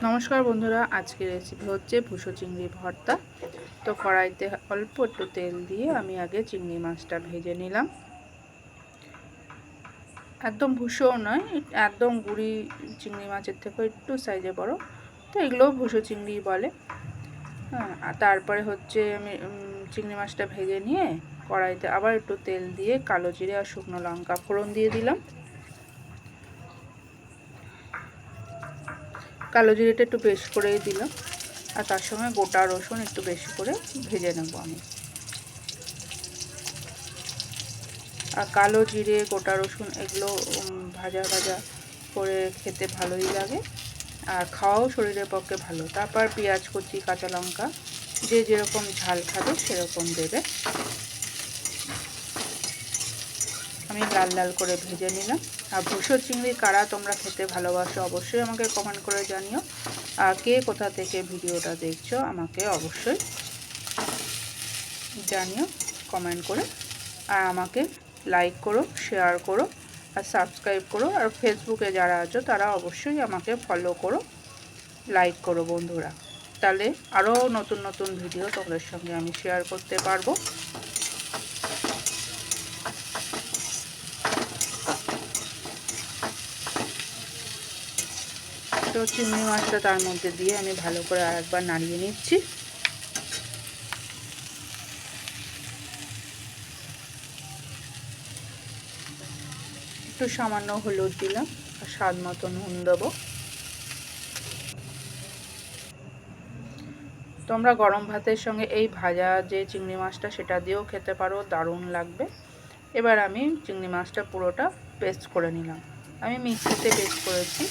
নমস্কার বন্ধুরা, আজকে রেসিপি হচ্ছে ভুসো চিংড়ি ভর্তা। তো কড়াইতে অল্প একটু তেল দিয়ে আমি আগে চিংড়ি মাছটা ভেজে নিলাম। একদম ভুসোও নয়, একদম গুঁড়ি চিংড়ি মাছের থেকে একটু সাইজে বড়, তো এগুলোও ভুসো চিংড়ি বলে। হ্যাঁ, আর তারপরে হচ্ছে আমি চিংড়ি মাছটা ভেজে নিয়ে কড়াইতে আবার একটু তেল দিয়ে কালো জিরে আর শুকনো লঙ্কা ফোড়ন দিয়ে দিলাম। কালো জিরেটা একটু বেশি করেই দিলাম, আর তার সঙ্গে গোটা রসুন একটু বেশি করে ভেজে নেব আমি। আর কালো জিরে গোটা রসুন এগুলো ভাজা ভাজা করে খেতে ভালোই লাগে, আর খাওয়াও শরীরের পক্ষে ভালো। তারপর পেঁয়াজ কুচি, কাঁচা লঙ্কা, যে যেরকম ঝাল খাবে সেরকম দেবে। আমি লাল লাল করে ভেজে নিলাম। আর ভুসো চিংড়ি কারা তোমরা খেতে ভালোবাসো অবশ্যই আমাকে কমেন্ট করে জানিও। আর কে কোথা থেকে ভিডিওটা দেখছো আমাকে অবশ্যই জানিও কমেন্ট করে। আর আমাকে লাইক করো, শেয়ার করো, আর সাবস্ক্রাইব করো। আর ফেসবুকে যারা আছো তারা অবশ্যই আমাকে ফলো করো, লাইক করো বন্ধুরা। তাহলে আরও নতুন নতুন ভিডিও তোমাদের সঙ্গে আমি শেয়ার করতে পারবো। তো চিংড়ি মাছটা তার মধ্যে দিয়ে আমি ভালো করে আরেকবার নাড়িয়ে নিচ্ছি। একটু সামান্য হলুদ দিলাম, আর স্বাদ মতো নুন দেবো। তোমরা গরম ভাতের সঙ্গে এই ভাজা যে চিংড়ি মাছটা সেটা দিয়েও খেতে পারো, দারুণ লাগবে। এবার আমি চিংড়ি মাছটা পুরোটা পেস্ট করে নিলাম। আমি মিক্সিতে পেস্ট করেছি,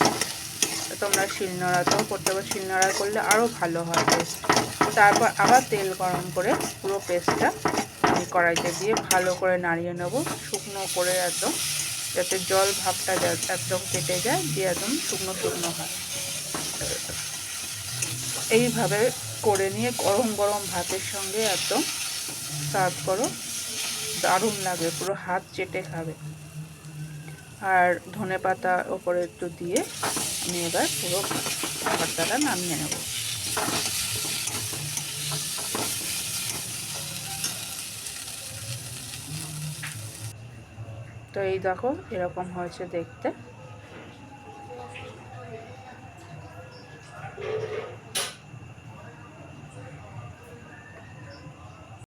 তোমরা শিলনোড়াতেও করতে পারো, শিলনোড়া করলে আরও ভালো হয় পেস্ট। তারপর আবার তেল গরম করে পুরো পেস্টটা আমি কড়াইতে দিয়ে ভালো করে নাড়িয়ে নেব, শুকনো করে একদম, যাতে জল ভাবটা একদম কেটে যায়, দিয়ে একদম শুকনো শুকনো হয়। এইভাবে করে নিয়ে গরম গরম ভাতের সঙ্গে একদম সার্ভ করো, দারুণ লাগে, পুরো হাত চেটে খাবে। আর ধনেপাতা ওপরে একটু দিয়ে আমি এবার পুরো ভর্তাটা নামিয়ে নেব। তো এই দেখো এরকম হয়েছে দেখতে।